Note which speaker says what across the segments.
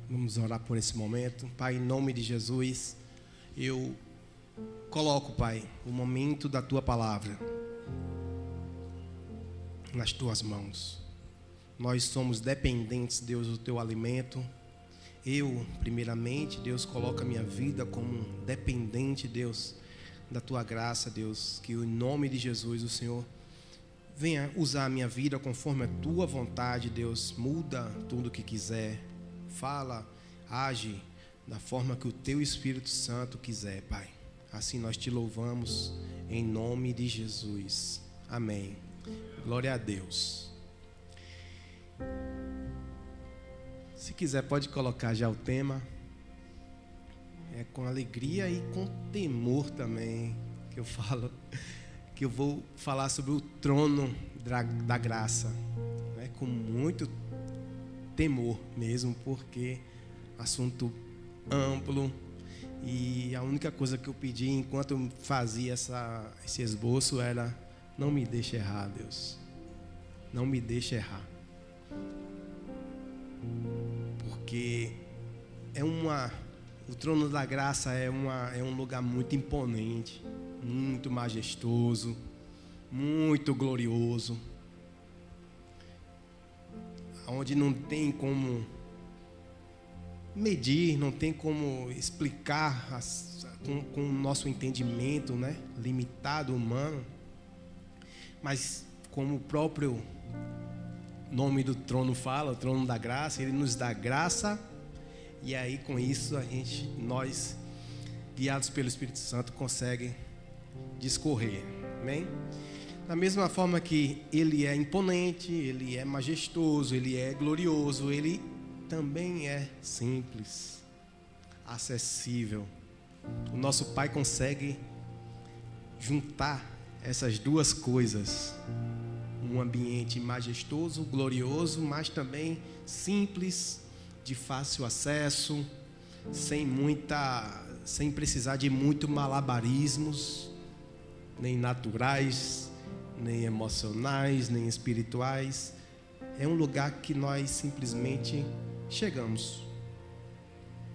Speaker 1: Vamos orar por esse momento. Pai, em nome de Jesus, eu coloco, Pai, o momento da Tua palavra nas Tuas mãos. Nós somos dependentes, Deus, do Teu alimento. Eu, primeiramente, Deus, coloco a minha vida como dependente, Deus, da Tua graça, Deus. Que em nome de Jesus, o Senhor venha usar a minha vida conforme a Tua vontade, Deus. Muda tudo o que quiser. Fala, age da forma que o Teu Espírito Santo quiser, Pai. Assim nós Te louvamos em nome de Jesus. Amém. Glória a Deus. Se quiser pode colocar já o tema. É com alegria e com temor também que eu falo, que eu vou falar sobre o trono da graça, né? Com muito temor mesmo, porque assunto amplo, e a única coisa que eu pedi enquanto eu fazia esse esboço era: não me deixe errar, Deus, não me deixe errar, porque o trono da graça é um lugar muito imponente, muito majestoso, muito glorioso, onde não tem como medir, não tem como explicar com o nosso entendimento, né, limitado, humano. Mas como o próprio nome do trono fala, o trono da graça, ele nos dá graça, e aí com isso nós, guiados pelo Espírito Santo, consegue discorrer. Amém? Da mesma forma que ele é imponente, ele é majestoso, ele é glorioso, ele também é simples, acessível. O nosso Pai consegue juntar essas duas coisas: um ambiente majestoso, glorioso, mas também simples, de fácil acesso, sem precisar de muito malabarismos, nem naturais, nem emocionais, nem espirituais. É um lugar que nós simplesmente chegamos.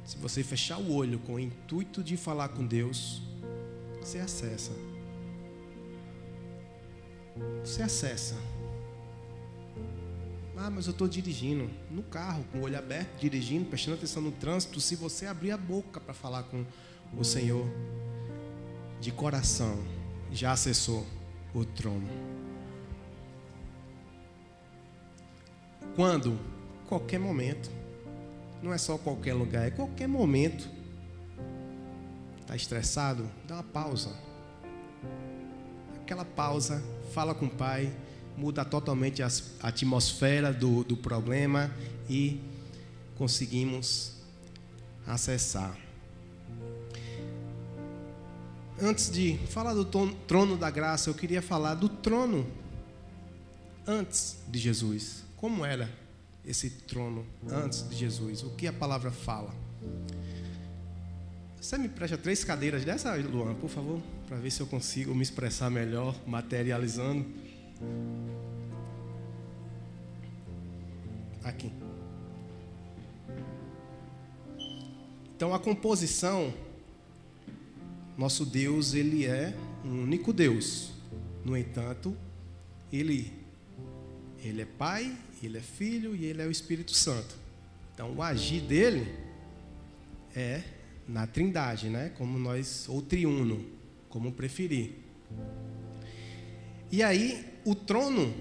Speaker 1: Se você fechar o olho com o intuito de falar com Deus, você acessa. Você acessa. Ah, mas eu estou dirigindo no carro, com o olho aberto, dirigindo, prestando atenção no trânsito. Se você abrir a boca para falar com o Senhor de coração, já acessou o trono. Quando? Qualquer momento. Não é só qualquer lugar, é qualquer momento. Está estressado? Dá uma pausa. Aquela pausa, fala com o Pai, muda totalmente a atmosfera do problema e conseguimos acessar. Antes de falar do trono da graça, eu queria falar do trono antes de Jesus. Como era esse trono antes de Jesus? O que a palavra fala? Você me presta 3 cadeiras dessa, Luan, por favor, para ver se eu consigo me expressar melhor, materializando. Aqui. Então, a composição, nosso Deus, ele é um único Deus. No entanto, ele é Pai, ele é Filho e ele é o Espírito Santo. Então, o agir dele é na Trindade, né? Como nós, ou triuno, como preferir. E aí, o trono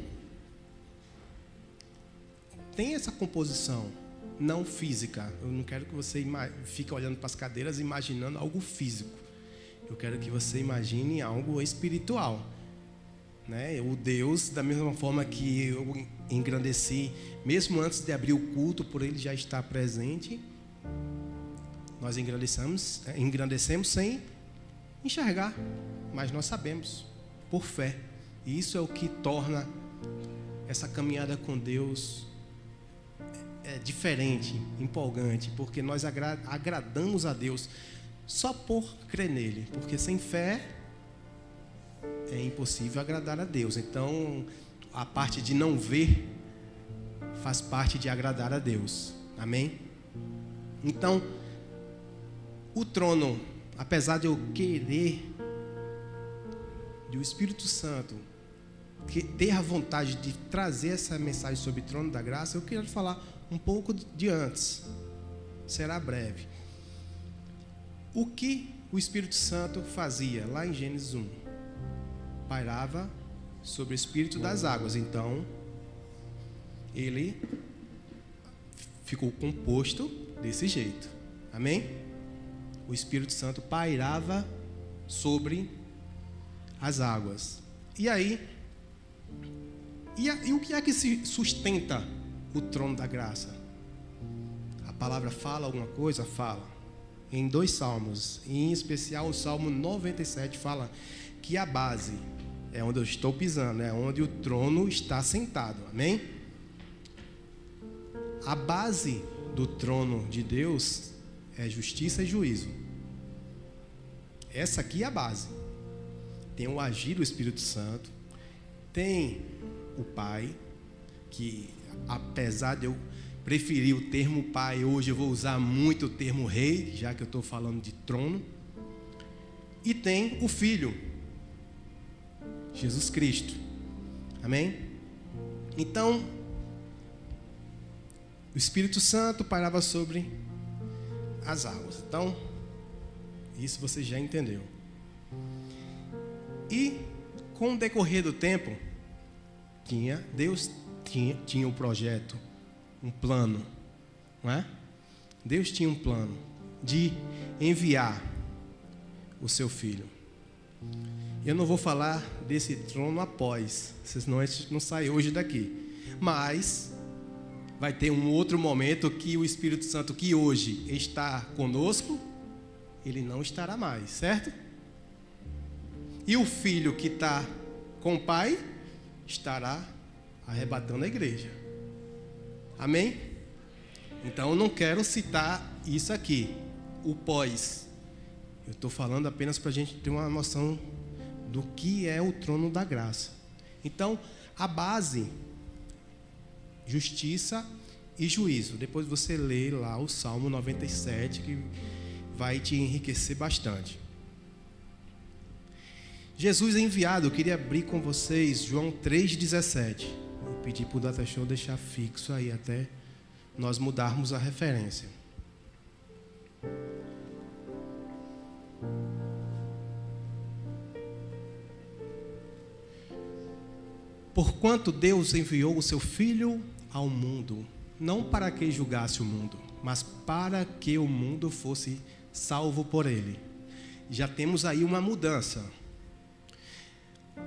Speaker 1: tem essa composição não física. Eu não quero que você fique olhando para as cadeiras imaginando algo físico. Eu quero que você imagine algo espiritual, né? O Deus, da mesma forma que eu engrandeci, mesmo antes de abrir o culto, por ele já estar presente, nós engrandecemos sem enxergar, mas nós sabemos, por fé. E isso é o que torna essa caminhada com Deus diferente, empolgante, porque nós agradamos a Deus só por crer nele, porque sem fé é impossível agradar a Deus. Então, a parte de não ver faz parte de agradar a Deus. Amém? Então, o trono, apesar de eu querer, de o Espírito Santo ter a vontade de trazer essa mensagem sobre o trono da graça, eu queria falar um pouco de antes. Será breve. O que o Espírito Santo fazia lá em Gênesis 1? Pairava sobre o espírito das águas. Então, ele ficou composto desse jeito. Amém? O Espírito Santo pairava sobre as águas. E aí, e o que é que se sustenta o trono da graça? A palavra fala alguma coisa? Fala. Em 2 salmos, em especial o Salmo 97, fala que a base é onde eu estou pisando, é onde o trono está sentado. Amém? A base do trono de Deus é justiça e juízo. Essa aqui é a base. Tem o agir do Espírito Santo, tem o Pai, que apesar de eu preferir o termo Pai, hoje eu vou usar muito o termo Rei, já que eu estou falando de trono. E tem o Filho, Jesus Cristo. Amém? Então, o Espírito Santo pairava sobre as águas. Então, isso você já entendeu. E com o decorrer do tempo, Deus tinha um projeto, um plano, não é? Deus tinha um plano de enviar o seu Filho. Eu não vou falar desse trono após, senão a gente não sai hoje daqui. Mas vai ter um outro momento que o Espírito Santo, que hoje está conosco, ele não estará mais, certo? E o Filho que está com o Pai estará arrebatando a igreja. Amém? Então eu não quero citar isso aqui, o pós. Eu estou falando apenas para a gente ter uma noção do que é o trono da graça. Então, a base, justiça e juízo. Depois você lê lá o Salmo 97, que vai te enriquecer bastante. Jesus é enviado. Eu queria abrir com vocês João 3,17. Vou pedir para o Data Show deixar fixo aí até nós mudarmos a referência. Porquanto Deus enviou o seu Filho ao mundo, não para que julgasse o mundo, mas para que o mundo fosse salvo por ele. Já temos aí uma mudança.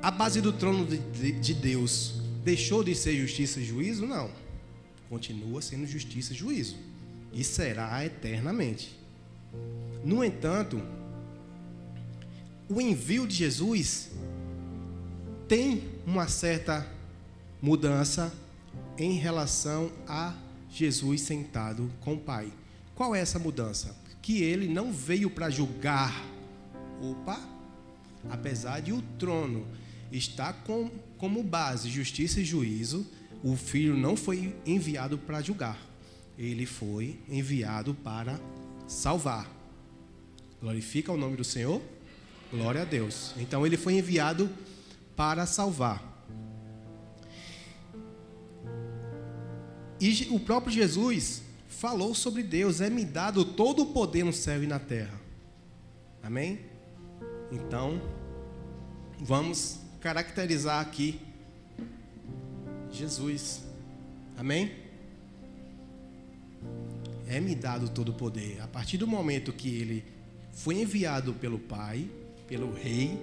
Speaker 1: A base do trono de Deus deixou de ser justiça e juízo? Não. Continua sendo justiça e juízo. E será eternamente. No entanto, o envio de Jesus tem uma certa mudança em relação a Jesus sentado com o Pai. Qual é essa mudança? Que ele não veio para julgar. Apesar de o trono estar como base justiça e juízo, o Filho não foi enviado para julgar. Ele foi enviado para salvar. Glorifica o nome do Senhor. Glória a Deus. Então ele foi enviado para salvar. E o próprio Jesus falou sobre Deus: é-me dado todo o poder no céu e na terra. Amém? Então, vamos caracterizar aqui Jesus. Amém? É-me dado todo o poder. A partir do momento que ele foi enviado pelo Pai, pelo Rei,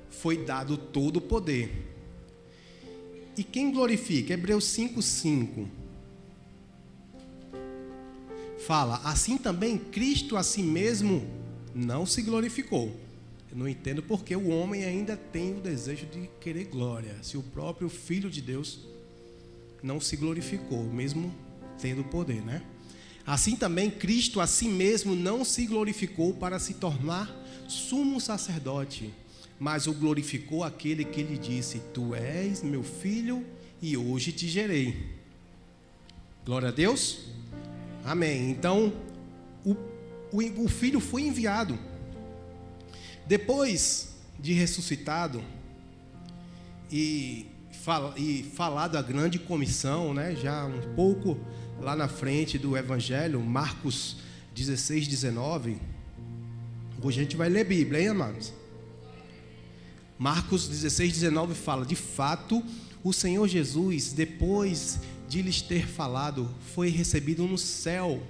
Speaker 1: foi dado todo o poder. E quem glorifica? Hebreus 5:5 fala: assim também Cristo a si mesmo não se glorificou. Eu não entendo porque o homem ainda tem o desejo de querer glória, se o próprio Filho de Deus não se glorificou, mesmo tendo poder, né? Assim também Cristo a si mesmo não se glorificou para se tornar sumo sacerdote, mas o glorificou aquele que lhe disse: tu és meu filho e hoje te gerei. Glória a Deus. Amém. Então, o Filho foi enviado. Depois de ressuscitado e falado a grande comissão, né, já um pouco lá na frente do Evangelho, Marcos 16, 19. Hoje a gente vai ler Bíblia, hein, amados? Marcos 16, 19 fala: de fato, o Senhor Jesus, depois de lhes ter falado, foi recebido no céu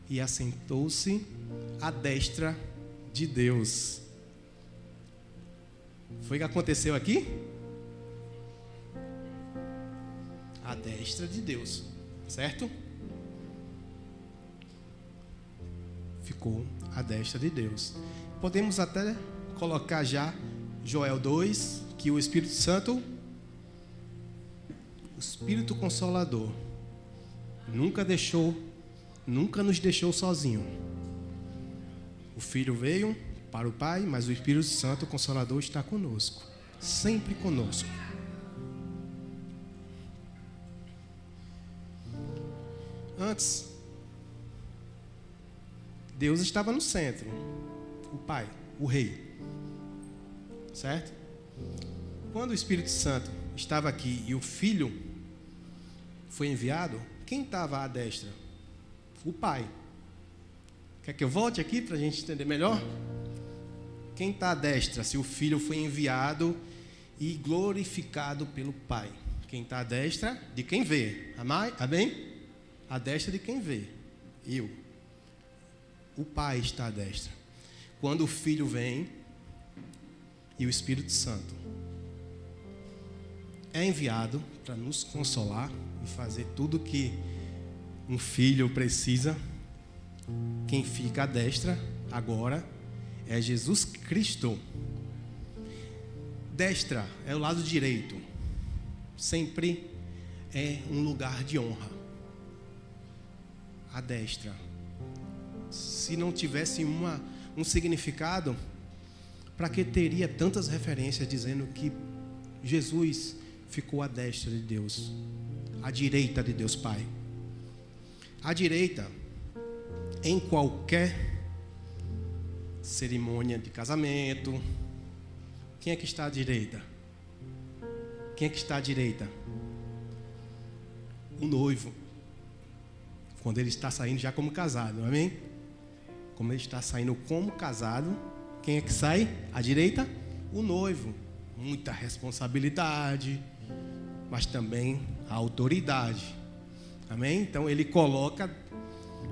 Speaker 1: e assentou-se à destra de Deus. Foi o que aconteceu aqui? À destra de Deus, certo? Ficou à destra de Deus. Podemos até colocar já Joel 2, que o Espírito Santo, o Espírito Consolador, nunca nos deixou sozinho. O Filho veio para o Pai, mas o Espírito Santo, o Consolador, está conosco, sempre conosco. Antes, Deus estava no centro, o Pai, o Rei, certo? Quando o Espírito Santo estava aqui e o Filho foi enviado, quem estava à destra? O Pai. Quer que eu volte aqui para a gente entender melhor? Quem está à destra se o Filho foi enviado e glorificado pelo Pai? Quem está à destra de quem vê. Amém? À destra de quem vê. Eu. O Pai está à destra. Quando o Filho vem e o Espírito Santo é enviado para nos consolar e fazer tudo que um filho precisa, quem fica à destra agora é Jesus Cristo. Destra é o lado direito. Sempre é um lugar de honra. A destra. Se não tivesse um significado, para que teria tantas referências dizendo que Jesus ficou à destra de Deus, à direita de Deus Pai? À direita, em qualquer cerimônia de casamento, quem é que está à direita? Quem é que está à direita? O noivo. Quando ele está saindo já como casado, amém? Como ele está saindo como casado, quem é que sai à direita? O noivo. Muita responsabilidade, mas também a autoridade, amém? Então ele coloca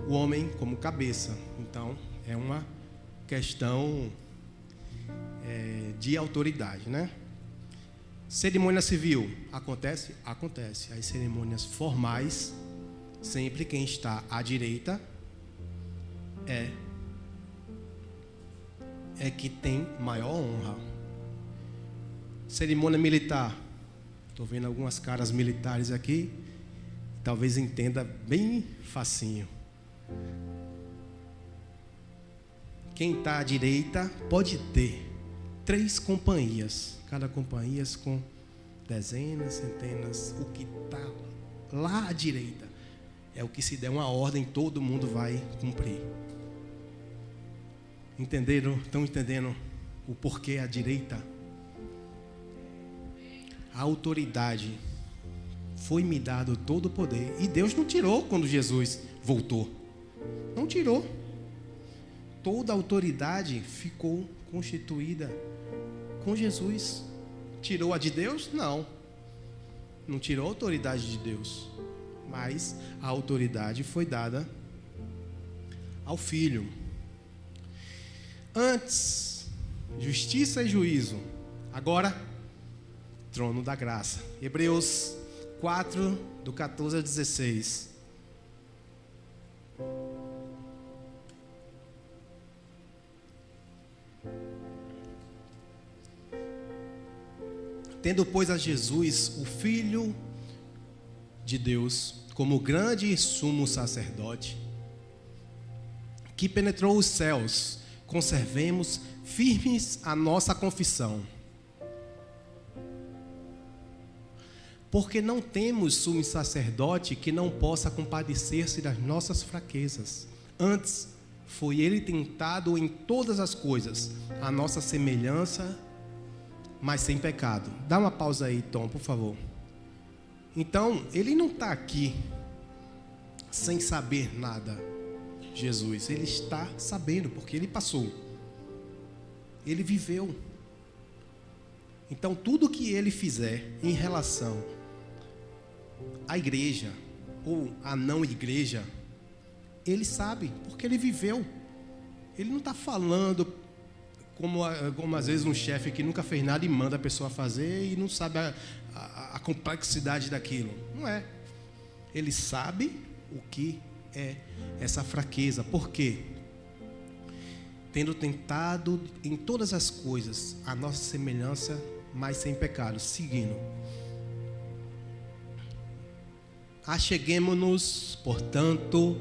Speaker 1: o homem como cabeça. Então é uma questão de autoridade, né? Cerimônia civil acontece? Acontece. As cerimônias formais, sempre quem está à direita é que tem maior honra. Cerimônia militar. Estou vendo algumas caras militares aqui. Talvez entenda bem facinho. Quem está à direita pode ter 3 companhias. Cada companhia com dezenas, centenas. O que está lá à direita é o que, se der uma ordem, todo mundo vai cumprir. Entenderam? Estão entendendo o porquê à direita? A autoridade. Foi-me dado todo o poder. E Deus não tirou quando Jesus voltou. Não tirou. Toda a autoridade ficou constituída com Jesus. Tirou a de Deus? Não. Não tirou a autoridade de Deus. Mas a autoridade foi dada ao Filho. Antes, justiça e juízo. Agora, trono da graça. Hebreus 4, do 14 ao 16. Tendo, pois, a Jesus, o Filho de Deus, como grande sumo sacerdote, que penetrou os céus, conservemos firmes a nossa confissão. Porque não temos sumo sacerdote que não possa compadecer-se das nossas fraquezas. Antes, foi ele tentado em todas as coisas, a nossa semelhança, mas sem pecado. Dá uma pausa aí, Tom, por favor. Então, ele não está aqui sem saber nada, Jesus. Ele está sabendo, porque ele passou. Ele viveu. Então, tudo que ele fizer em relação à igreja ou à não igreja, ele sabe, porque ele viveu. Ele não está falando como às vezes um chefe que nunca fez nada e manda a pessoa fazer e não sabe a complexidade daquilo. Não é. Ele sabe o que é essa fraqueza. Por quê? Tendo tentado em todas as coisas a nossa semelhança, mas sem pecado. Seguindo. Acheguemo-nos, portanto,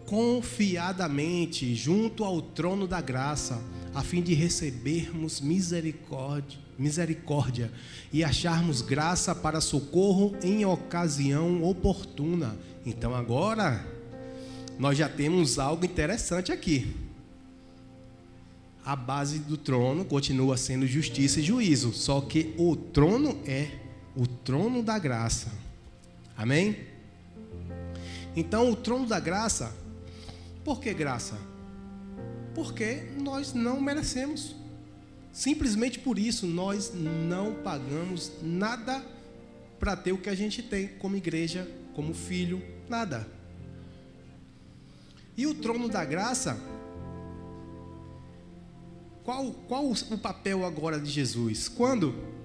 Speaker 1: confiadamente junto ao trono da graça, a fim de recebermos misericórdia e acharmos graça para socorro em ocasião oportuna. Então agora nós já temos algo interessante aqui. A base do trono continua sendo justiça e juízo, só que o trono é o trono da graça. Amém? Então o trono da graça, por que graça? Porque nós não merecemos. Simplesmente por isso nós não pagamos nada para ter o que a gente tem como igreja, como filho, nada. E o trono da graça, qual o papel agora de Jesus? Quando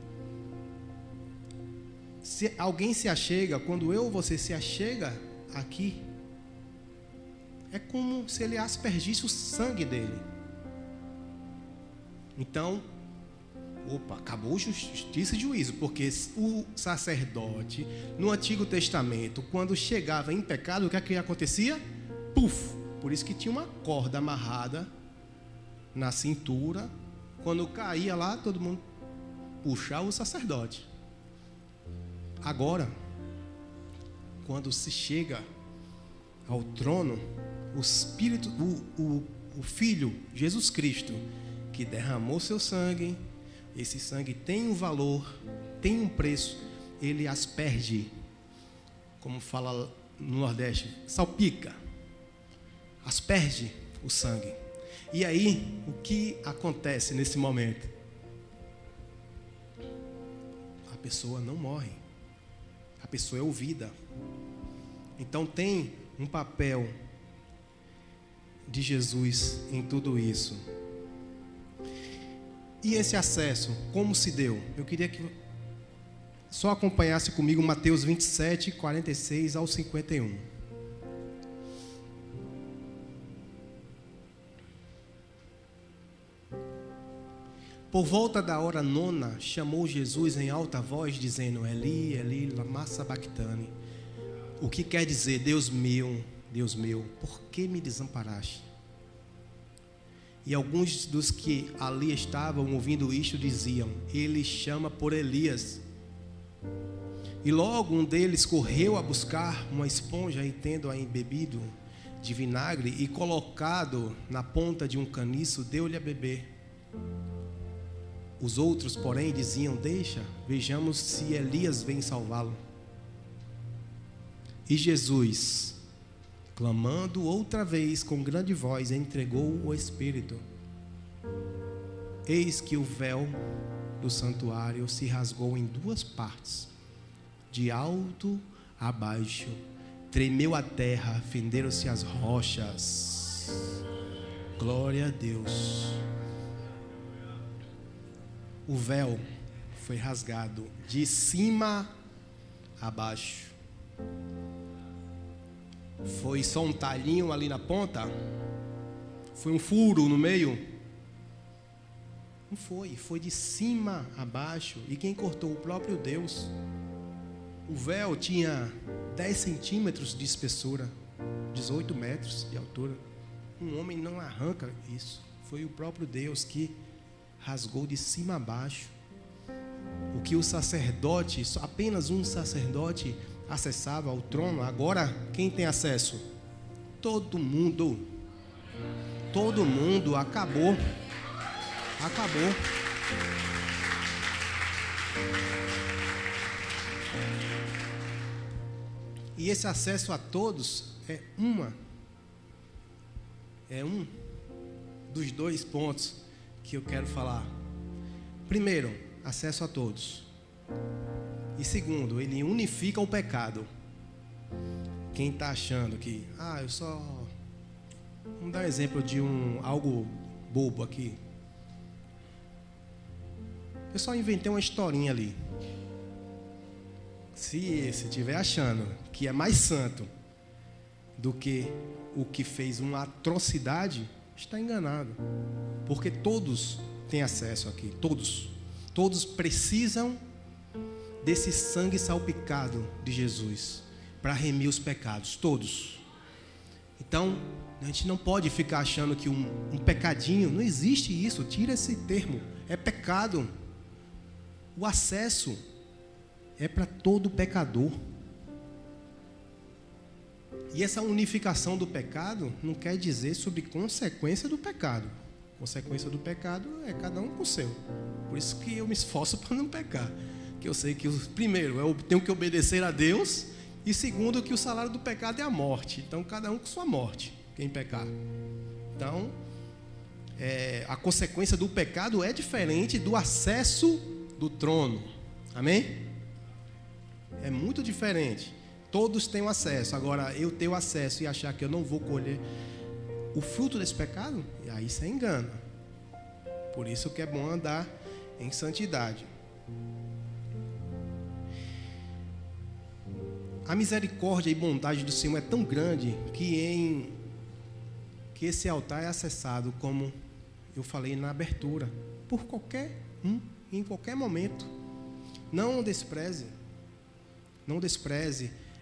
Speaker 1: alguém se achega, quando eu ou você se achega aqui, é como se ele aspergisse o sangue dele. Então, acabou justiça e juízo, porque o sacerdote, no Antigo Testamento, quando chegava em pecado, o que é que acontecia? Puf! Por isso que tinha uma corda amarrada na cintura. Quando caía lá, todo mundo puxava o sacerdote. Agora, quando se chega ao trono, o Espírito, o Filho, Jesus Cristo, que derramou seu sangue, esse sangue tem um valor, tem um preço, ele asperge, como fala no Nordeste, salpica, asperge o sangue. E aí, o que acontece nesse momento? A pessoa não morre, a pessoa é ouvida. Então tem um papel de Jesus em tudo isso. E esse acesso, como se deu? Eu queria que só acompanhasse comigo Mateus 27, 46 ao 51. Por volta da hora nona, chamou Jesus em alta voz, dizendo: Eli, Eli, lama sabachthani. O que quer dizer: Deus meu, por que me desamparaste? E alguns dos que ali estavam ouvindo isto diziam: Ele chama por Elias. E logo um deles correu a buscar uma esponja, e tendo-a embebido de vinagre e colocado na ponta de um caniço, deu-lhe a beber. Os outros, porém, diziam: Deixa, vejamos se Elias vem salvá-lo. E Jesus, clamando outra vez com grande voz, entregou o Espírito. Eis que o véu do santuário se rasgou em duas partes, de alto a baixo. Tremeu a terra, fenderam-se as rochas. Glória a Deus. O véu foi rasgado de cima a baixo. Foi só um talhinho ali na ponta? Foi um furo no meio? Não foi, foi de cima a baixo. E quem cortou? O próprio Deus. O véu tinha 10 centímetros de espessura, 18 metros de altura. Um homem não arranca isso. Foi o próprio Deus que rasgou de cima a baixo. o que o sacerdote, apenas um sacerdote acessava ao trono, agora quem tem acesso? Todo mundo. Todo mundo. Acabou. Acabou. E esse acesso a todos é um dos dois pontos que eu quero falar. Primeiro, acesso a todos. E segundo, ele unifica o pecado. Quem está achando que, eu só... Vamos dar um exemplo de algo bobo aqui. Eu só inventei uma historinha ali. Se estiver achando que é mais santo do que o que fez uma atrocidade, está enganado. Porque todos têm acesso aqui, todos. Todos precisam desse sangue salpicado de Jesus para remir os pecados, todos. Então, a gente não pode ficar achando que um pecadinho, não existe isso, tira esse termo, é pecado. O acesso é para todo pecador. E essa unificação do pecado não quer dizer sobre consequência do pecado. Consequência do pecado é cada um com o seu. Por isso que eu me esforço para não pecar. Que eu sei que, primeiro, eu tenho que obedecer a Deus. E segundo, que o salário do pecado é a morte. Então, cada um com sua morte, quem pecar. Então, a consequência do pecado é diferente do acesso do trono. Amém? É muito diferente. Todos têm acesso. Agora, eu ter o acesso e achar que eu não vou colher o fruto desse pecado, e aí você engana. Por isso que é bom andar em santidade. A misericórdia e bondade do Senhor é tão grande que esse altar é acessado, como eu falei na abertura, por qualquer um, em qualquer momento. Não despreze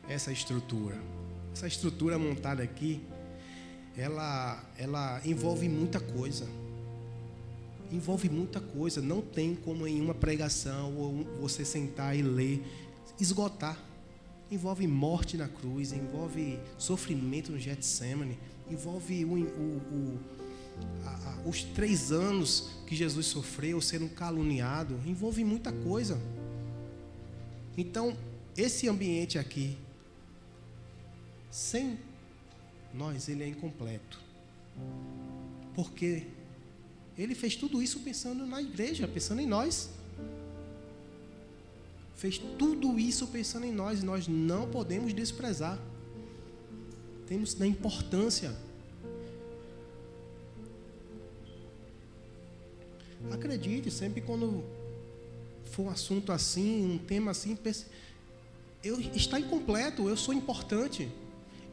Speaker 1: essa estrutura. Essa estrutura montada aqui, ela envolve muita coisa. Não tem como em uma pregação ou você sentar e ler, esgotar. Envolve morte na cruz, envolve sofrimento no Getsemane, envolve os 3 anos que Jesus sofreu sendo caluniado, envolve muita coisa. Então, esse ambiente aqui, sem nós, ele é incompleto. Porque ele fez tudo isso pensando na igreja, pensando em nós. Fez tudo isso pensando em nós, e nós não podemos desprezar. Temos da importância. Acredite, sempre quando for um assunto assim, um tema assim, pense, está incompleto, eu sou importante.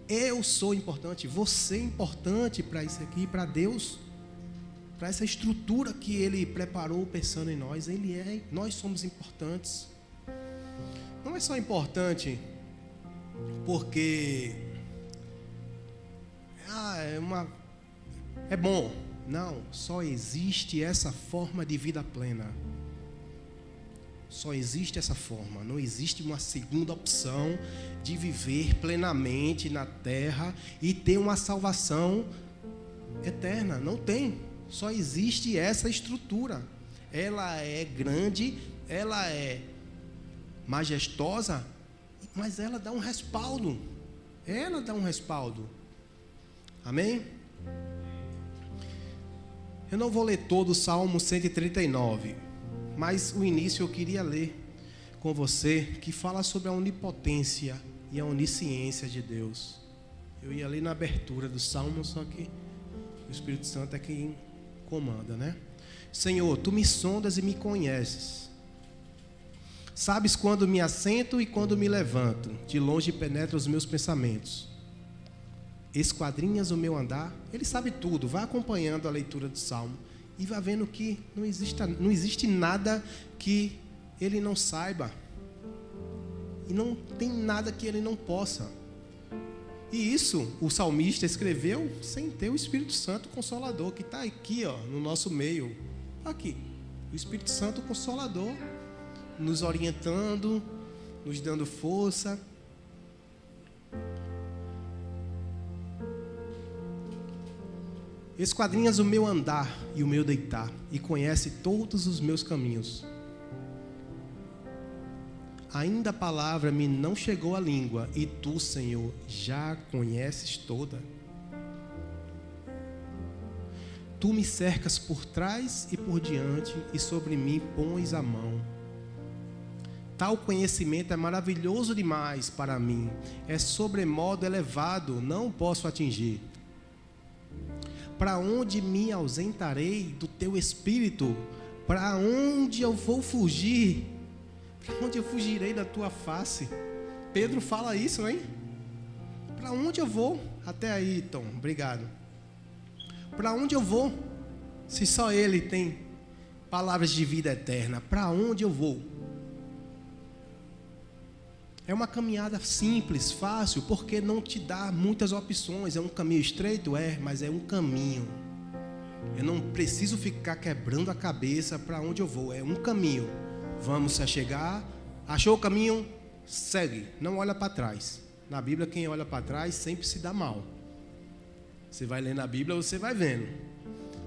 Speaker 1: Eu sou importante, você é importante para isso aqui, para Deus, para essa estrutura que Ele preparou pensando em nós. Nós somos importantes. Não é só importante porque é bom. Não, só existe essa forma de vida plena. Só existe essa forma. Não existe uma segunda opção de viver plenamente na terra e ter uma salvação eterna. Não tem. Só existe essa estrutura. Ela é grande, ela é majestosa, mas ela dá um respaldo. Ela dá um respaldo. Amém? Eu não vou ler todo o Salmo 139, mas o início eu queria ler com você, que fala sobre a onipotência e a onisciência de Deus. Eu ia ler na abertura do Salmo, só que o Espírito Santo é quem comanda, né? Senhor, Tu me sondas e me conheces. Sabes quando me assento e quando me levanto. De longe penetra os meus pensamentos. Esquadrinhas o meu andar. Ele sabe tudo. Vai acompanhando a leitura do Salmo e vai vendo que não existe nada que Ele não saiba. E não tem nada que Ele não possa. E isso o salmista escreveu sem ter o Espírito Santo Consolador, que está aqui, no nosso meio. Aqui, o Espírito Santo Consolador. nos orientando, nos dando força. Esquadrinhas o meu andar e o meu deitar, e conhece todos os meus caminhos. Ainda a palavra me não chegou à língua, e tu, Senhor, já a conheces toda. Tu me cercas por trás e por diante, e sobre mim pões a mão. Tal conhecimento é maravilhoso demais para mim, é sobremodo elevado, não posso atingir. Para onde me ausentarei do teu espírito? Para onde eu vou fugir? Para onde eu fugirei da tua face? Pedro fala isso, hein? Para onde eu vou? Até aí, Tom, obrigado. Para onde eu vou? Se só Ele tem palavras de vida eterna, para onde eu vou? É uma caminhada simples, fácil, porque não te dá muitas opções. É um caminho estreito? Mas é um caminho. Eu não preciso ficar quebrando a cabeça para onde eu vou. É um caminho. Vamos se chegar. Achou o caminho? Segue. Não olha para trás. Na Bíblia, quem olha para trás sempre se dá mal. Você vai lendo a Bíblia, você vai vendo.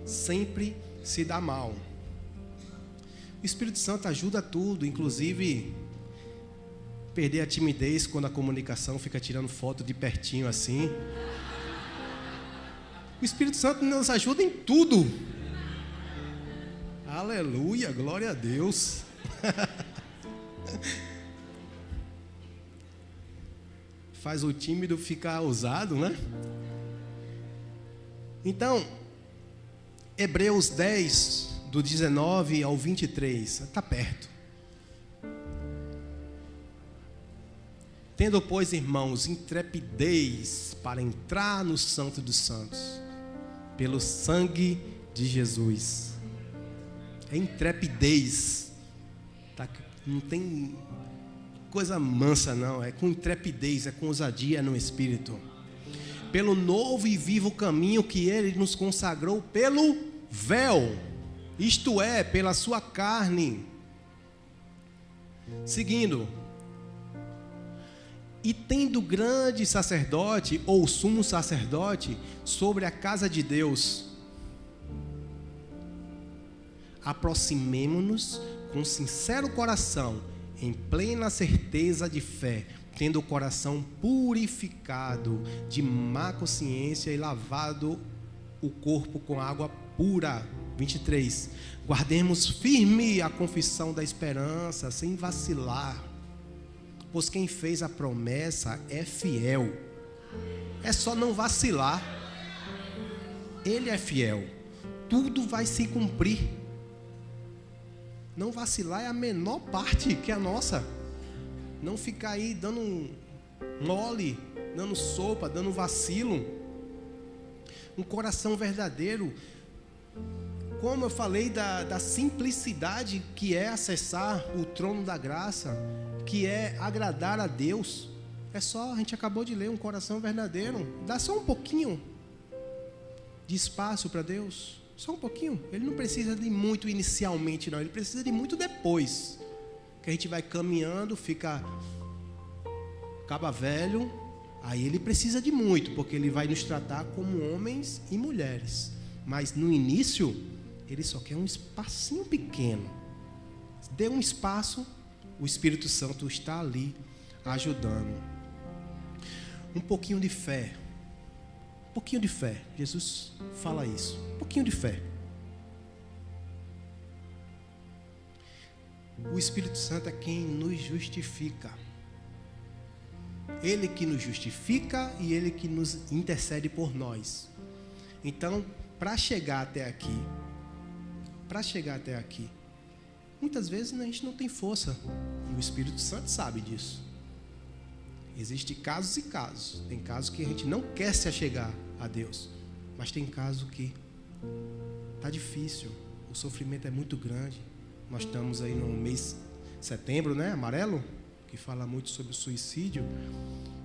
Speaker 1: Sempre se dá mal. O Espírito Santo ajuda tudo, inclusive perder a timidez quando a comunicação fica tirando foto de pertinho assim. O Espírito Santo nos ajuda em tudo. Aleluia, glória a Deus. Faz o tímido ficar ousado, né? Então, Hebreus 10, do 19 ao 23, está perto. Tendo, pois, irmãos, intrepidez para entrar no Santo dos Santos, pelo sangue de Jesus. É intrepidez. Tá? Não tem coisa mansa, não. É com intrepidez, é com ousadia no Espírito. Pelo novo e vivo caminho que Ele nos consagrou pelo véu, isto é, pela sua carne. Seguindo. E tendo grande sacerdote, ou sumo sacerdote, sobre a casa de Deus, aproximemo-nos com sincero coração, em plena certeza de fé, tendo o coração purificado de má consciência e lavado o corpo com água pura. 23. Guardemos firme a confissão da esperança, sem vacilar. Pois quem fez a promessa é fiel. É só não vacilar. Ele é fiel. Tudo vai se cumprir. Não vacilar é a menor parte que é a nossa. Não ficar aí dando mole, dando sopa, dando vacilo. Um coração verdadeiro. Como eu falei da simplicidade que é acessar o trono da graça, que é agradar a Deus. É só, a gente acabou de ler, um coração verdadeiro. Dá só um pouquinho de espaço para Deus. Só um pouquinho. Ele não precisa de muito inicialmente, não. Ele precisa de muito depois. Que a gente vai caminhando, acaba velho. Aí ele precisa de muito, porque ele vai nos tratar como homens e mulheres. Mas no início, ele só quer um espacinho pequeno. Dê um espaço, o Espírito Santo está ali ajudando. Um pouquinho de fé. Um pouquinho de fé. Jesus fala isso. Um pouquinho de fé. O Espírito Santo é quem nos justifica. Ele que nos justifica e Ele que nos intercede por nós. Então, para chegar até aqui, muitas vezes a gente não tem força. E o Espírito Santo sabe disso. Existem casos e casos. Tem casos que a gente não quer se achegar a Deus. Mas tem casos que está difícil. O sofrimento é muito grande. Nós estamos aí no mês de setembro, né? Amarelo, que fala muito sobre o suicídio.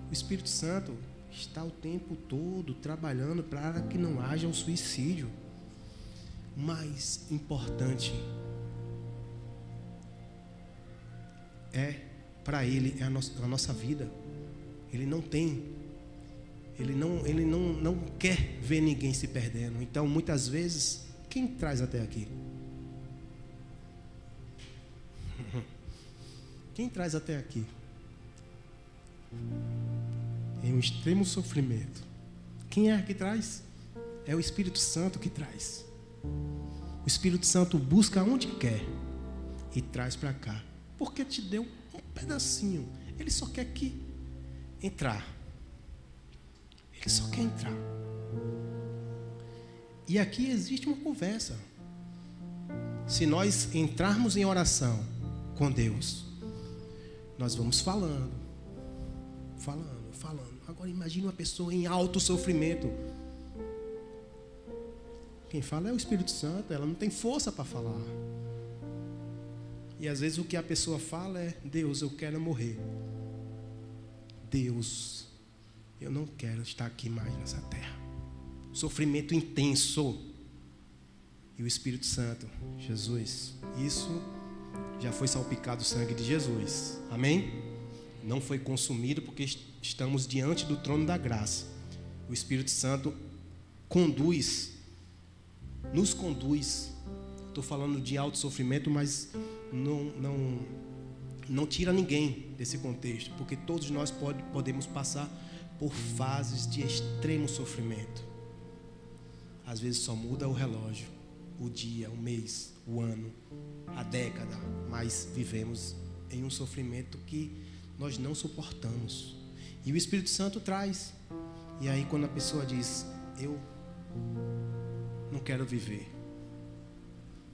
Speaker 1: O Espírito Santo está o tempo todo trabalhando para que não haja um suicídio. O mais importante para Ele, é a nossa vida. Ele não quer ver ninguém se perdendo. Então, muitas vezes, quem traz até aqui? Quem traz até aqui? Em um extremo sofrimento. Quem é que traz? É o Espírito Santo que traz. O Espírito Santo busca onde quer e traz para cá. Porque te deu um pedacinho. Ele só quer entrar. Ele só quer entrar. E aqui existe uma conversa. Se nós entrarmos em oração com Deus, nós vamos falando. Agora imagine uma pessoa em alto sofrimento. Quem fala é o Espírito Santo. Ela não tem força para falar. E às vezes o que a pessoa fala é: Deus, eu quero morrer. Deus, eu não quero estar aqui mais nessa terra. Sofrimento intenso. E o Espírito Santo: Jesus, isso já foi salpicado o sangue de Jesus. Amém? Não foi consumido porque estamos diante do trono da graça. O Espírito Santo nos conduz. Estou falando de alto sofrimento, mas não tira ninguém desse contexto, porque todos nós podemos passar por fases de extremo sofrimento. Às vezes só muda o relógio, o dia, o mês, o ano, a década, mas vivemos em um sofrimento que nós não suportamos. E o Espírito Santo traz. E aí quando a pessoa diz: eu não quero viver,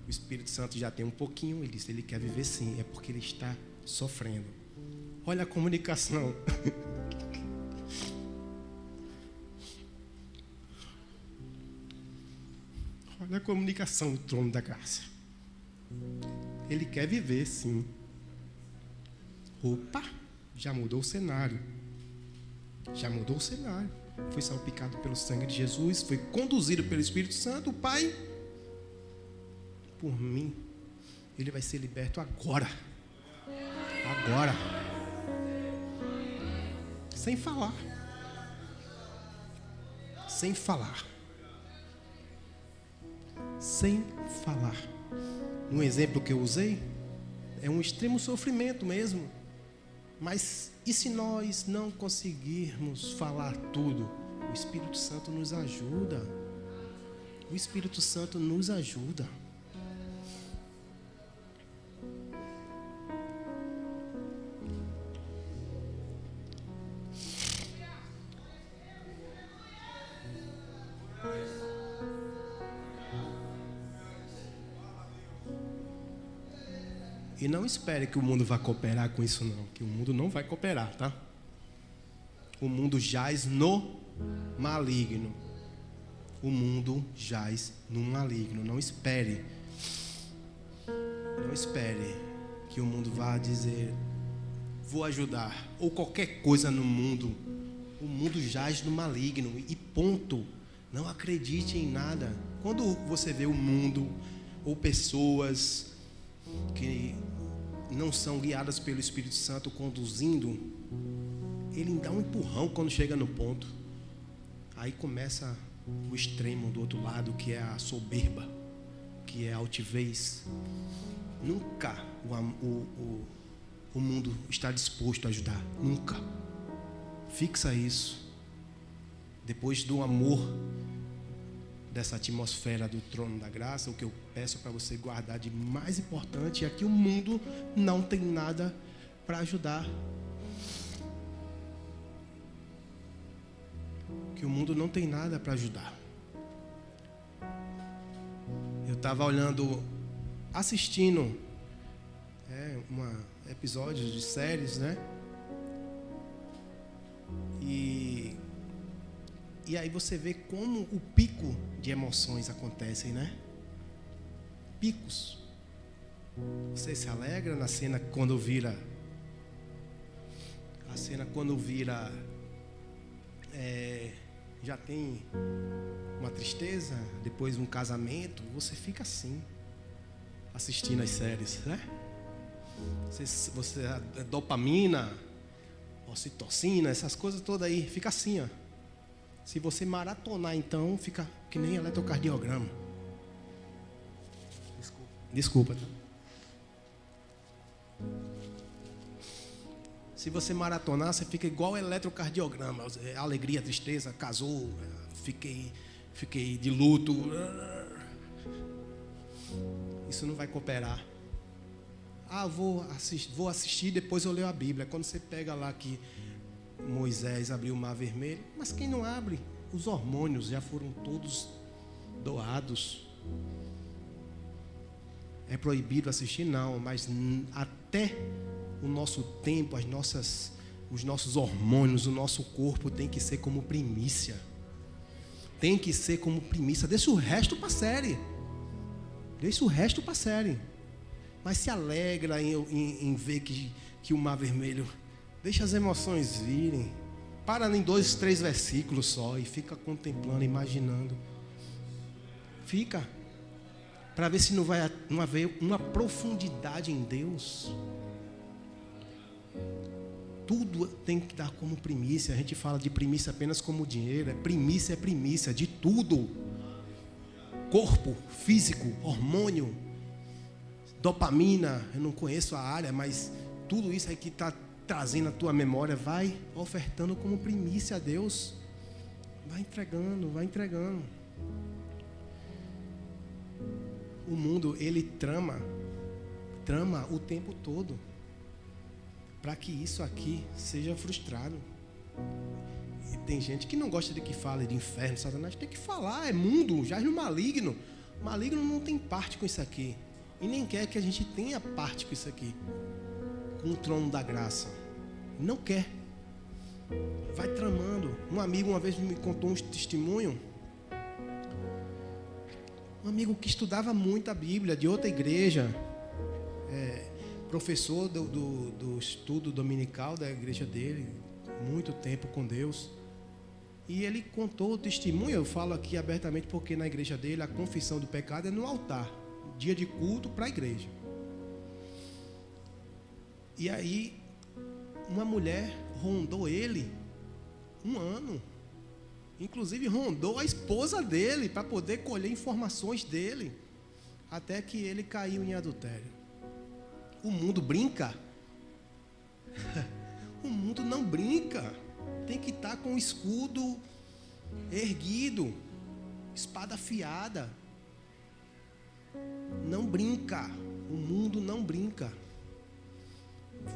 Speaker 1: o Espírito Santo já tem um pouquinho. Ele diz: ele quer viver sim, é porque ele está sofrendo. Olha a comunicação. Olha a comunicação do trono da graça. Ele quer viver sim. Opa, já mudou o cenário. Foi salpicado pelo sangue de Jesus, foi conduzido pelo Espírito Santo. O Pai, por mim, ele vai ser liberto agora. Sem falar. Um exemplo que eu usei é um extremo sofrimento mesmo. Mas e se nós não conseguirmos falar tudo? O Espírito Santo nos ajuda. E não espere que o mundo vá cooperar com isso não, que o mundo não vai cooperar, tá? O mundo jaz no maligno. Não espere que o mundo vá dizer: vou ajudar, ou qualquer coisa no mundo. O mundo jaz no maligno e ponto. Não acredite em nada. Quando você vê o mundo ou pessoas que não são guiadas pelo Espírito Santo conduzindo, ele dá um empurrão quando chega no ponto. Aí começa o extremo do outro lado, que é a soberba, que é a altivez. Nunca o mundo está disposto a ajudar. Nunca. Fixa isso. Depois do amor dessa atmosfera do trono da graça, o que eu peço para você guardar de mais importante é que o mundo não tem nada para ajudar. Que o mundo não tem nada para ajudar. Eu estava assistindo episódios de séries, né? E aí você vê como o pico de emoções acontecem, né? Picos. Você se alegra na cena quando vira... já tem uma tristeza, depois um casamento, você fica assim, assistindo as séries, né? Você dopamina, ocitocina, essas coisas todas aí, fica assim, ó. Se você maratonar, então, fica que nem eletrocardiograma. Desculpa, tá? Se você maratonar, você fica igual eletrocardiograma. Alegria, tristeza, casou, fiquei de luto. Isso não vai cooperar. Vou assistir, depois eu leio a Bíblia. Quando você pega lá que Moisés abriu o Mar Vermelho, mas quem não abre? Os hormônios já foram todos doados. É proibido assistir? Não, mas até o nosso tempo, os nossos hormônios, o nosso corpo tem que ser como primícia. Tem que ser como primícia. Deixa o resto para a série. Mas se alegra em ver que o Mar Vermelho... Deixa as emoções virem. Para em 2, 3 versículos só e fica contemplando, imaginando. Fica. Para ver se não haver uma profundidade em Deus. Tudo tem que dar como primícia. A gente fala de primícia apenas como dinheiro. Primícia de tudo. Corpo, físico, hormônio, dopamina. Eu não conheço a área, mas tudo isso aí que está trazendo a tua memória, vai ofertando como primícia a Deus. Vai entregando. O mundo, ele trama o tempo todo para que isso aqui seja frustrado. E tem gente que não gosta de que fale de inferno, Satanás. Tem que falar, é mundo, jaz no maligno. O maligno não tem parte com isso aqui. E nem quer que a gente tenha parte com isso aqui. Com o trono da graça. Não quer. Vai tramando. Um amigo uma vez me contou um testemunho. Um amigo que estudava muito a Bíblia, de outra igreja. Professor do estudo dominical da igreja dele. Muito tempo com Deus. E ele contou o testemunho. Eu falo aqui abertamente porque na igreja dele a confissão do pecado é no altar. Dia de culto para a igreja. E aí uma mulher rondou ele 1 ano. Inclusive rondou a esposa dele para poder colher informações dele. Até que ele caiu em adultério. O mundo brinca. O mundo não brinca. Tem que estar com o escudo erguido. Espada afiada. Não brinca. O mundo não brinca.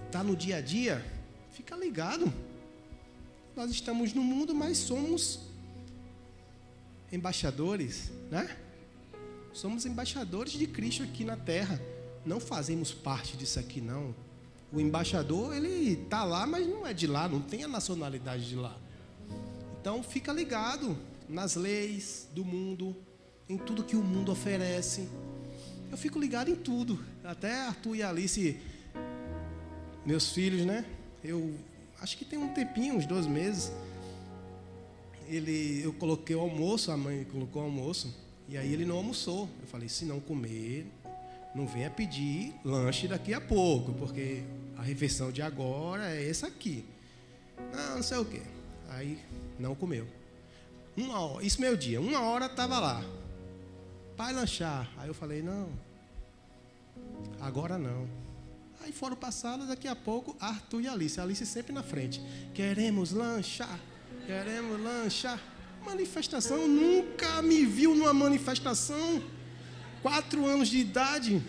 Speaker 1: Está no dia a dia? Fica ligado. Nós estamos no mundo, mas somos embaixadores, né? Somos embaixadores de Cristo aqui na terra. Não fazemos parte disso aqui, não. O embaixador, ele está lá, mas não é de lá, não tem a nacionalidade de lá. Então, fica ligado nas leis do mundo, em tudo que o mundo oferece. Eu fico ligado em tudo. Até Arthur e Alice, meus filhos, né? Eu acho que tem um tempinho, uns 2 meses. Eu coloquei o almoço, a mãe colocou o almoço, e aí ele não almoçou. Eu falei, se não comer, não venha pedir lanche daqui a pouco, porque a refeição de agora é essa aqui. Não sei o quê. Aí não comeu. 1 hora, isso meio-dia, 1 hora estava lá. Vai lanchar. Aí eu falei, não, agora não. Aí foram para a sala, daqui a pouco, Arthur e Alice. Alice sempre na frente. Queremos lanchar. Manifestação, nunca me viu numa manifestação. 4 anos de idade.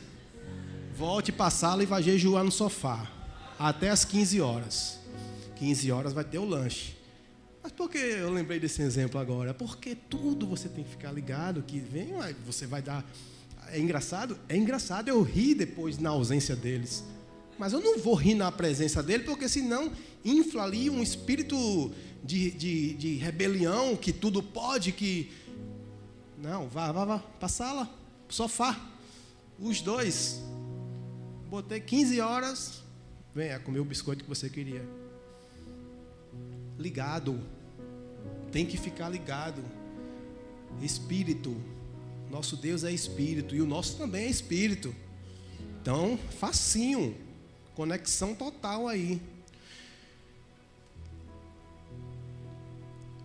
Speaker 1: Volte para a sala e vai jejuar no sofá. Até as 15 horas. 15 horas vai ter o lanche. Mas por que eu lembrei desse exemplo agora? Porque tudo você tem que ficar ligado, que vem, você vai dar... É engraçado eu rir depois na ausência deles. Mas eu não vou rir na presença dele, porque senão infla ali um espírito de rebelião, que tudo pode, que... Não, vá para a sala, sofá. Os 2. Botei 15 horas, venha comer o biscoito que você queria. Ligado. Tem que ficar ligado. Espírito. Nosso Deus é espírito, e o nosso também é espírito. Então, facinho. Conexão total aí.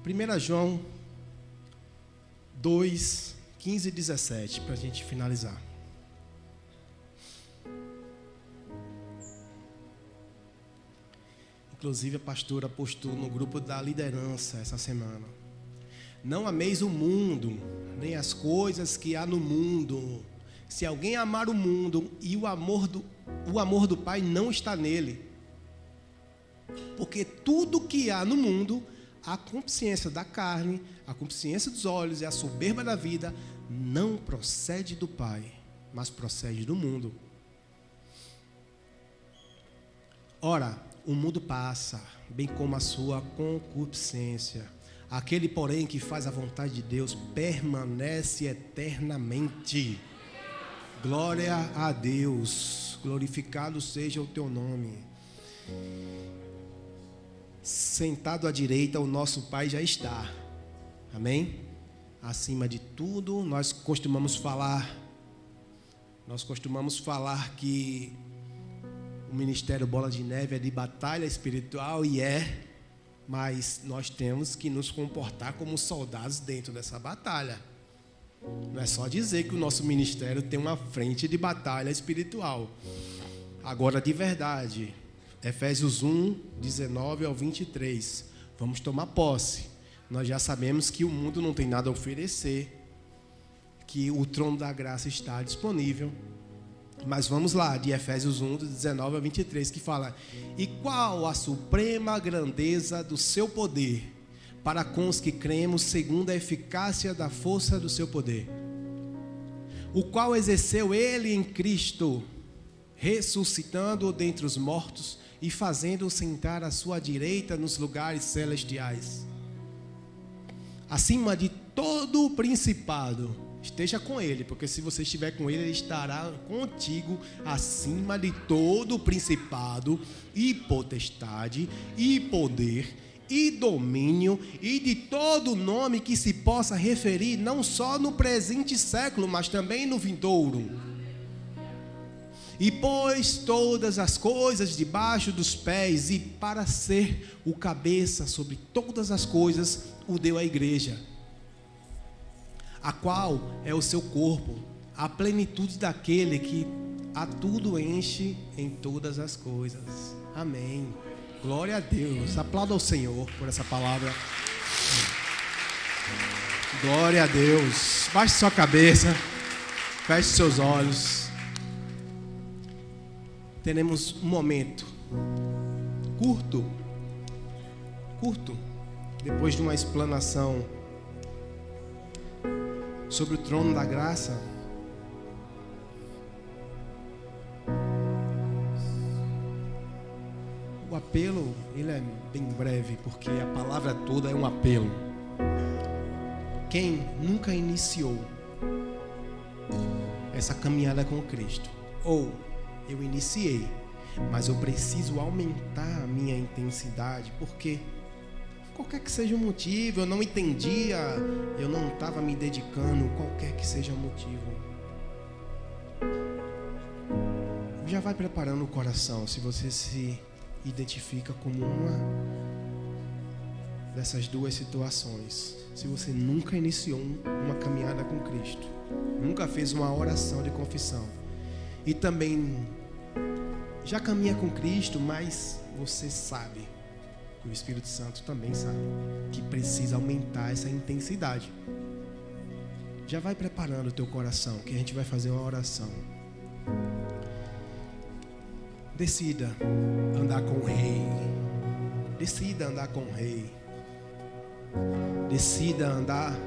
Speaker 1: 1 João 2, 15 e 17, para a gente finalizar. Inclusive a pastora postou no grupo da liderança essa semana. Não ameis o mundo, nem as coisas que há no mundo. Se alguém amar o mundo e o amor do Pai não está nele. Porque tudo que há no mundo, a consciência da carne, a consciência dos olhos e a soberba da vida, não procede do Pai, mas procede do mundo. Ora, o mundo passa, bem como a sua concupiscência. Aquele, porém, que faz a vontade de Deus permanece eternamente. Glória a Deus. Glorificado seja o teu nome. Sentado à direita, o nosso Pai já está. Amém? Acima de tudo, nós costumamos falar que o Ministério Bola de Neve é de batalha espiritual, e mas nós temos que nos comportar como soldados dentro dessa batalha. Não é só dizer que o nosso ministério tem uma frente de batalha espiritual. Agora, de verdade, Efésios 1, 19 ao 23. Vamos tomar posse. Nós já sabemos que o mundo não tem nada a oferecer, que o trono da graça está disponível. Mas vamos lá, de Efésios 1, 19 a 23, que fala: e qual a suprema grandeza do seu poder, para com os que cremos, segundo a eficácia da força do seu poder, o qual exerceu ele em Cristo, ressuscitando-o dentre os mortos e fazendo-o sentar à sua direita nos lugares celestiais, acima de todo o principado. Esteja com ele, porque se você estiver com ele, ele estará contigo, acima de todo o principado e potestade e poder e domínio e de todo nome que se possa referir, não só no presente século, mas também no vindouro. E pôs todas as coisas debaixo dos pés, e para ser o cabeça sobre todas as coisas, o deu à igreja, a qual é o seu corpo, a plenitude daquele que a tudo enche em todas as coisas. Amém. Glória a Deus. Aplauda ao Senhor por essa palavra. Glória a Deus. Baixe sua cabeça, feche seus olhos. Teremos um momento curto, depois de uma explanação sobre o trono da graça. O apelo, ele é bem breve, porque a palavra toda é um apelo. Quem nunca iniciou essa caminhada com Cristo, ou eu iniciei, mas eu preciso aumentar a minha intensidade, porque qualquer que seja o motivo, eu não entendia, eu não estava me dedicando, qualquer que seja o motivo, já vai preparando o coração. Se você se identifica como uma dessas duas situações, se você nunca iniciou uma caminhada com Cristo, nunca fez uma oração de confissão, e também já caminha com Cristo, mas você sabe, o Espírito Santo também sabe, que precisa aumentar essa intensidade, já vai preparando o teu coração, que a gente vai fazer uma oração. Decida andar com o Rei. Decida andar com o Rei. Decida andar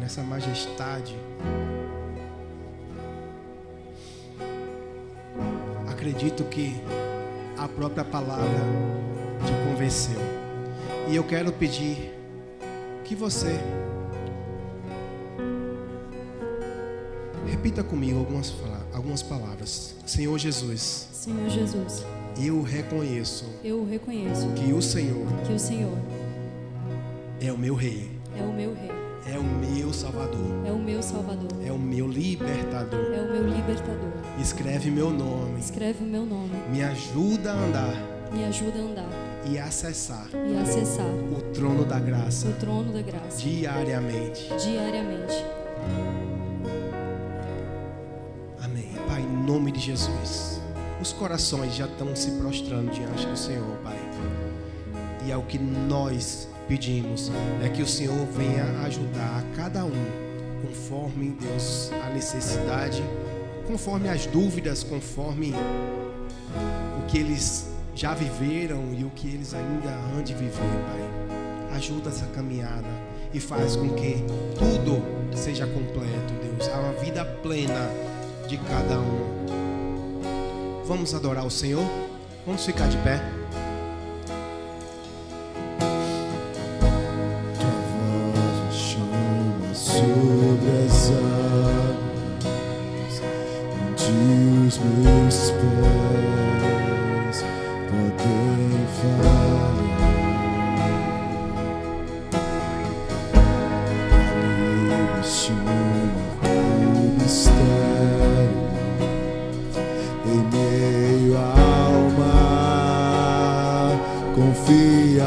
Speaker 1: nessa majestade. Acredito que a própria palavra te convenceu. E eu quero pedir que você repita comigo algumas palavras. Senhor Jesus.
Speaker 2: Senhor Jesus.
Speaker 1: Eu reconheço
Speaker 2: que
Speaker 1: o Senhor
Speaker 2: Senhor
Speaker 1: é o meu Rei.
Speaker 2: é o meu Rei.
Speaker 1: É o meu Salvador.
Speaker 2: É o meu Salvador.
Speaker 1: É o meu libertador.
Speaker 2: É o meu libertador.
Speaker 1: Escreve meu nome.
Speaker 2: Escreve o meu nome.
Speaker 1: Me ajuda a andar
Speaker 2: Me ajuda a andar
Speaker 1: e acessar
Speaker 2: e acessar
Speaker 1: o trono da graça
Speaker 2: o trono da graça
Speaker 1: diariamente.
Speaker 2: diariamente.
Speaker 1: Amém. Pai, em nome de Jesus. Os corações já estão se prostrando diante do Senhor, Pai. E é o que nós pedimos, é que o Senhor venha ajudar a cada um, conforme, Deus, a necessidade, conforme as dúvidas, conforme o que eles já viveram e o que eles ainda hão de viver, Pai. Ajuda essa caminhada e faz com que tudo seja completo, Deus. Há uma vida plena de cada um. Vamos adorar o Senhor? Vamos ficar de pé.
Speaker 3: Tua voz me chama sobre as águas, onde os meus pés podem falar. Ali me chama o mistério. Em meio ao mar, confiarei,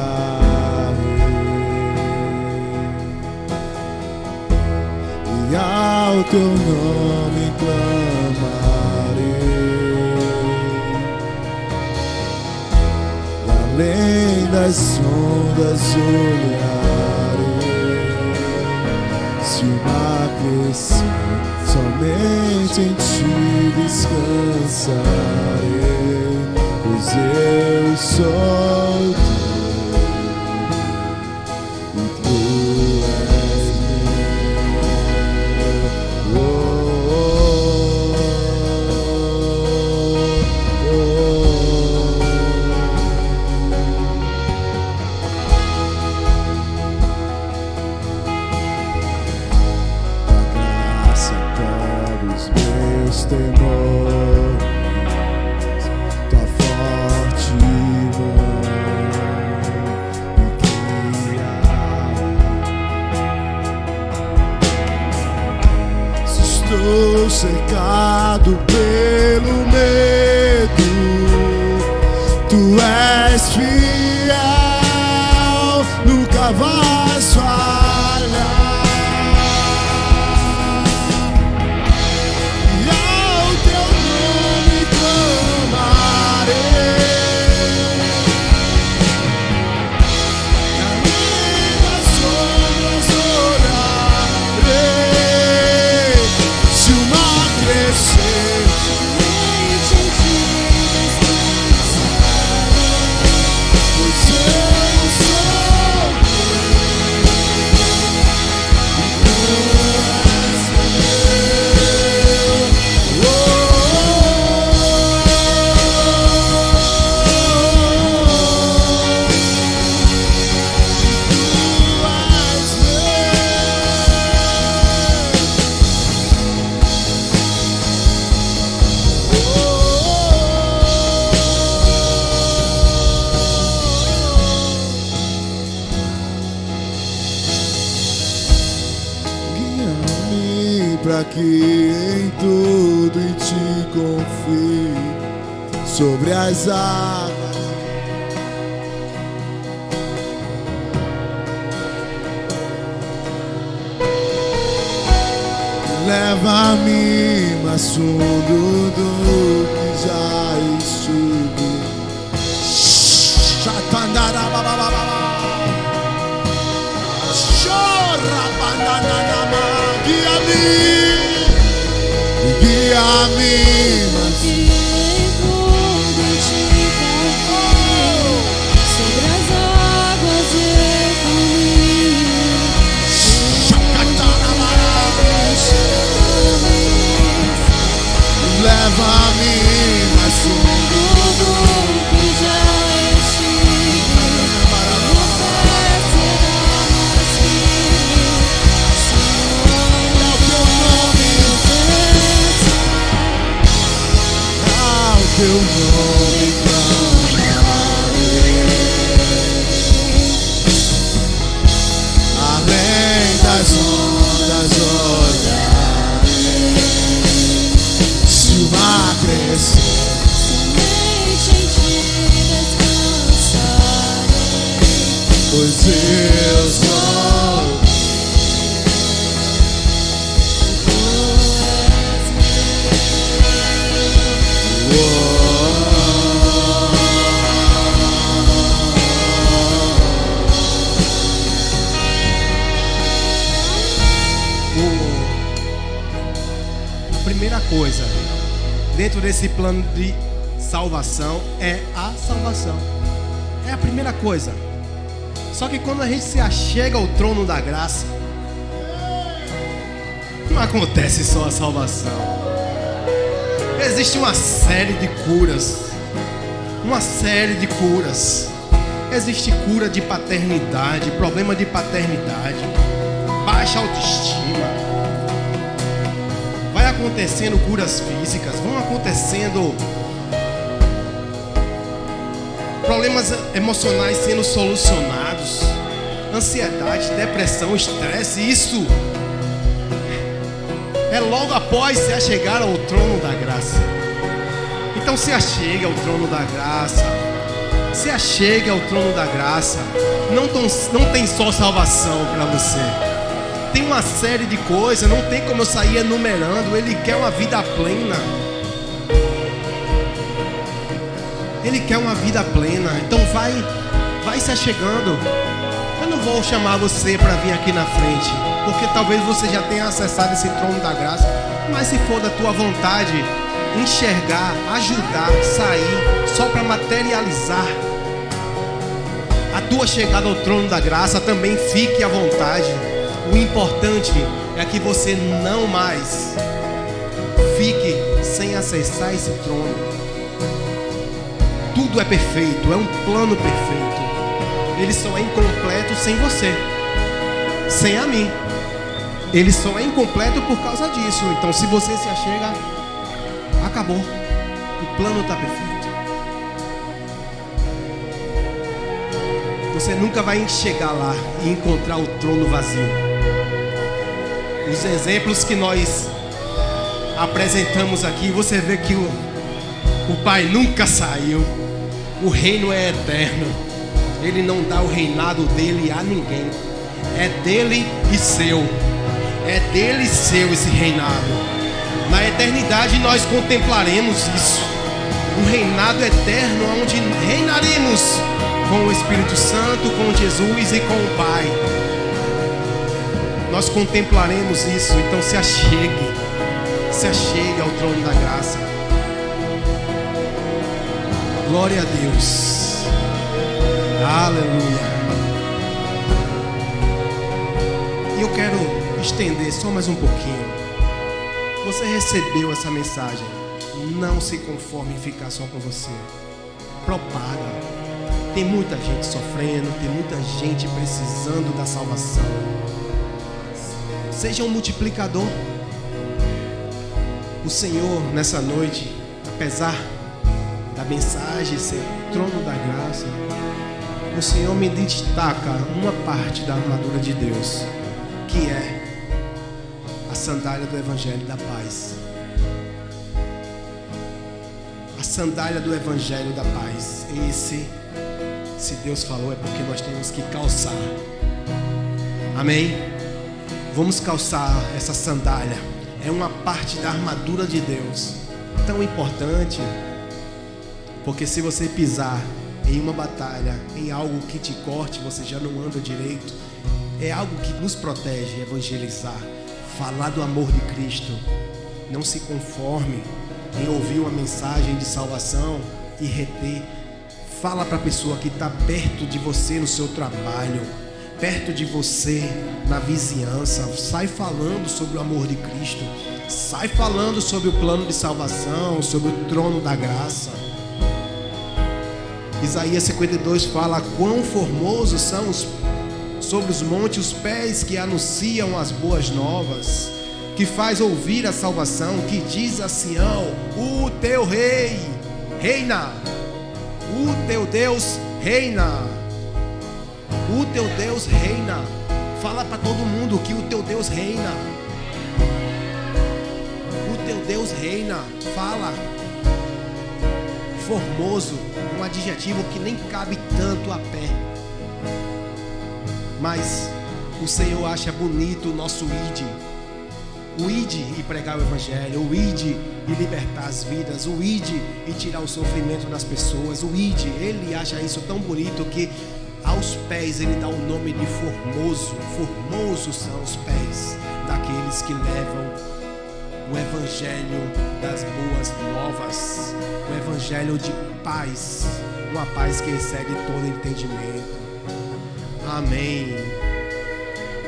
Speaker 3: e ao teu nome clamarei, e além das ondas olharei. Se o mar crescer, somente em ti descansarei, pois eu sou teu e tu és meu. Oh, oh, oh, a graça cobre os meus temores, tua forte mão me guiará. Se estou cercado pelo medo, tu és fiel, nunca vais falhar. E ao teu nome clamarei, e além das ondas orarei. Se o mar crescer, pois eu sou guia-me pra que em tudo em ti confie, sobre as águas leva-me mais fundo do que já estive. Guia-me, mas
Speaker 2: Sobre as águas eu caminho.
Speaker 3: leva-me mais fundo.
Speaker 2: Tudo que já estive, minha fé será mais firme.
Speaker 3: É o teu nome,
Speaker 1: primeira coisa dentro desse plano de salvação é a salvação. É a primeira coisa. Só que quando a gente se achega ao trono da graça, não acontece só a salvação. Existe uma série de curas. Uma série de curas. Existe cura de paternidade, problema de paternidade, baixa autoestima. Vai acontecendo curas físicas, vão acontecendo problemas emocionais sendo solucionados, ansiedade, depressão, estresse. Isso é logo após se achegar ao trono da graça. Então se achegue ao trono da graça. Se achegue ao trono da graça. Não tem só salvação para você. Tem uma série de coisas. Não tem como eu sair enumerando. Ele quer uma vida plena. Ele quer uma vida plena. Então vai se achegando. Eu não vou chamar você para vir aqui na frente, porque talvez você já tenha acessado esse trono da graça. Mas se for da tua vontade enxergar, ajudar, sair, só para materializar a tua chegada ao trono da graça, também fique à vontade. O importante é que você não mais fique sem acessar esse trono. Tudo é perfeito, é um plano perfeito. Ele só é incompleto sem você, sem a mim. Ele só é incompleto por causa disso. Então se você se achega, acabou. O plano está perfeito. Você nunca vai chegar lá e encontrar o trono vazio. Os exemplos que nós apresentamos aqui, você vê que o Pai nunca saiu. O reino é eterno. Ele não dá o reinado dele a ninguém. É dele e seu. É dele e seu esse reinado. Na eternidade nós contemplaremos isso. Um reinado eterno onde reinaremos com o Espírito Santo, com Jesus e com o Pai. Nós contemplaremos isso. Então se achegue ao trono da graça. Glória a Deus. Aleluia. E eu quero estender só mais um pouquinho. Você recebeu essa mensagem. Não se conforme em ficar só com você. Propaga. Tem muita gente sofrendo, tem muita gente precisando da salvação. Seja um multiplicador. O Senhor, nessa noite, apesar da mensagem ser trono da graça, o Senhor me destaca uma parte da armadura de Deus, que é a sandália do Evangelho da paz. A sandália do Evangelho da paz. Esse, se Deus falou, é porque nós temos que calçar. Amém? Vamos calçar essa sandália. É uma parte da armadura de Deus, tão importante, porque se você pisar em uma batalha, em algo que te corte, você já não anda direito. É algo que nos protege. Evangelizar, falar do amor de Cristo. Não se conforme em ouvir uma mensagem de salvação e reter. Fala para a pessoa que está perto de você no seu trabalho, perto de você na vizinhança. Sai falando sobre o amor de Cristo. Sai falando sobre o plano de salvação, sobre o trono da graça. Isaías 52 fala: quão formosos são sobre os montes os pés que anunciam as boas novas, que faz ouvir a salvação, que diz a Sião: o teu rei reina, o teu Deus reina, o teu Deus reina. Fala para todo mundo que o teu Deus reina. O teu Deus reina. Fala. Formoso, um adjetivo que nem cabe tanto a pé, mas o Senhor acha bonito o nosso id. O id e pregar o Evangelho, o id e libertar as vidas, o id e tirar o sofrimento das pessoas, o id. Ele acha isso tão bonito que aos pés ele dá o nome de formoso. Formosos são os pés daqueles que levam o evangelho das boas novas, o evangelho de paz, uma paz que excede todo entendimento. Amém.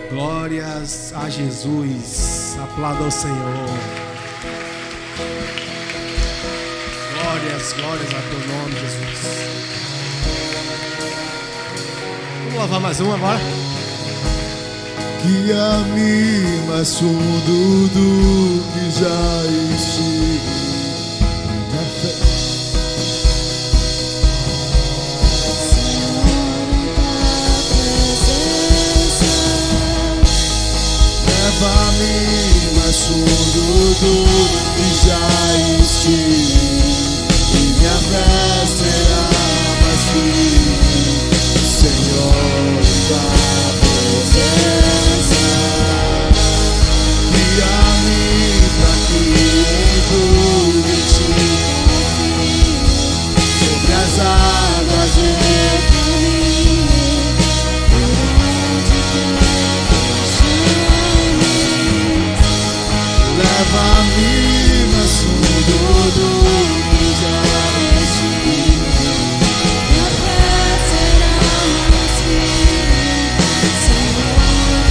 Speaker 1: Glórias a Jesus. Aplauda ao Senhor. Glórias, glórias a teu nome, Jesus. Vamos louvar mais uma agora?
Speaker 3: Guia-me mais fundo do que já estive. Na fé. Leva-me mais fundo do que já estive. E minha fé será mais firme, Senhor, da presença. Guia-me pra que em tudo te confie. Sobre as águas eu caminho, por onde quer que chames. Leva-me mais fundo do que já estive.
Speaker 2: Minha fé será mais firme, Senhor.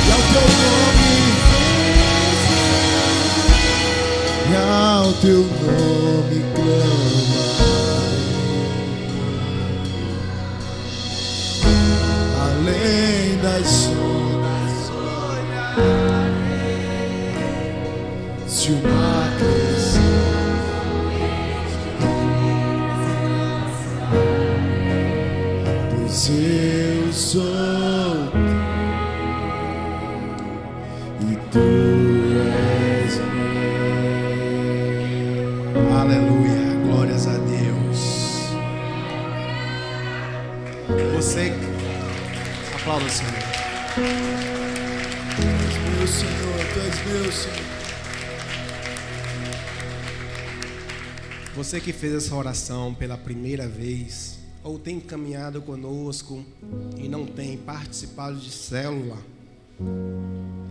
Speaker 3: E ao teu nome, e ao teu nome clamarei. Além das ondas olharei. Se o mar crescer, pois eu sou e tu és meu.
Speaker 1: Aleluia, glórias a Deus. Você, aplauda o Senhor.
Speaker 3: Tu és meu Senhor, tu és meu Senhor.
Speaker 1: Você que fez essa oração pela primeira vez, ou tem caminhado conosco e não tem participado de célula.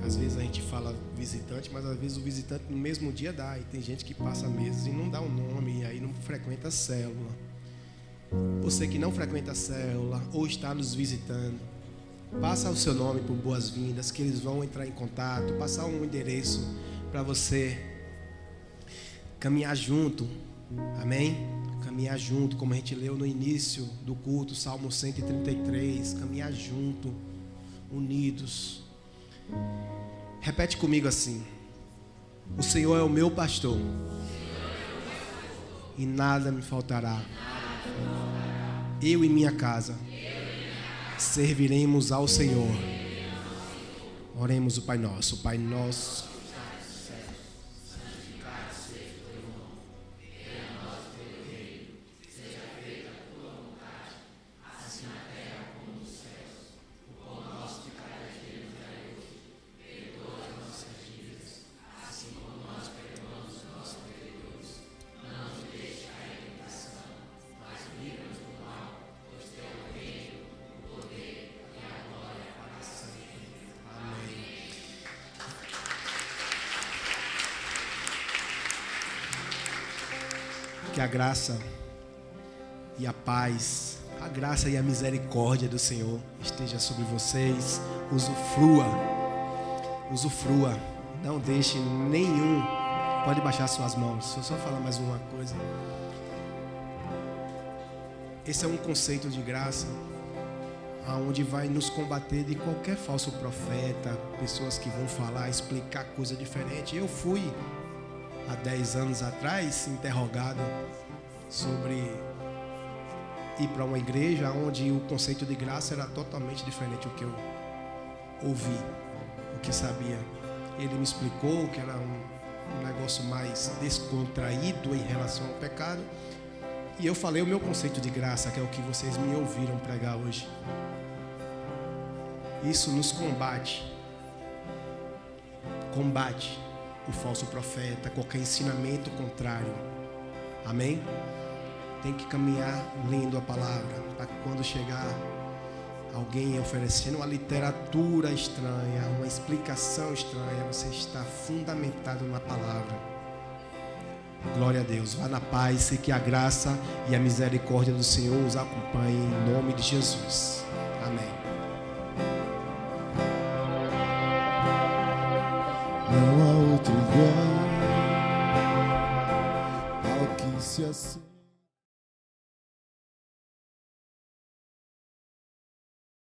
Speaker 1: Às vezes a gente fala visitante, mas às vezes o visitante no mesmo dia dá. E tem gente que passa meses e não dá o nome, e aí não frequenta a célula. Você que não frequenta a célula ou está nos visitando, passa o seu nome por boas-vindas, que eles vão entrar em contato, passar um endereço para você caminhar junto. Amém? Caminhar junto, como a gente leu no início do culto, Salmo 133, caminhar junto, unidos. Repete comigo assim: o Senhor é o meu pastor e nada me faltará. Eu e minha casa serviremos ao Senhor. Oremos o Pai Nosso. Pai Nosso, que a graça e a paz, a graça e a misericórdia do Senhor esteja sobre vocês. Usufrua, não deixe nenhum. Pode baixar suas mãos. Deixa eu só falar mais uma coisa. Esse é um conceito de graça, aonde vai nos combater de qualquer falso profeta, pessoas que vão falar, explicar coisa diferente. Eu fui há 10 anos atrás interrogado sobre ir para uma igreja onde o conceito de graça era totalmente diferente do que eu ouvi, o que sabia. Ele me explicou que era um negócio mais descontraído em relação ao pecado, e eu falei o meu conceito de graça, que é o que vocês me ouviram pregar hoje. Isso nos combate o falso profeta, qualquer ensinamento contrário. Amém? Tem que caminhar lendo a palavra, para que quando chegar alguém oferecendo uma literatura estranha, uma explicação estranha, você está fundamentado na palavra. Glória a Deus. Vá na paz e que a graça e a misericórdia do Senhor os acompanhe em nome de Jesus. Amém.
Speaker 3: Não há outro igual ao que se assim.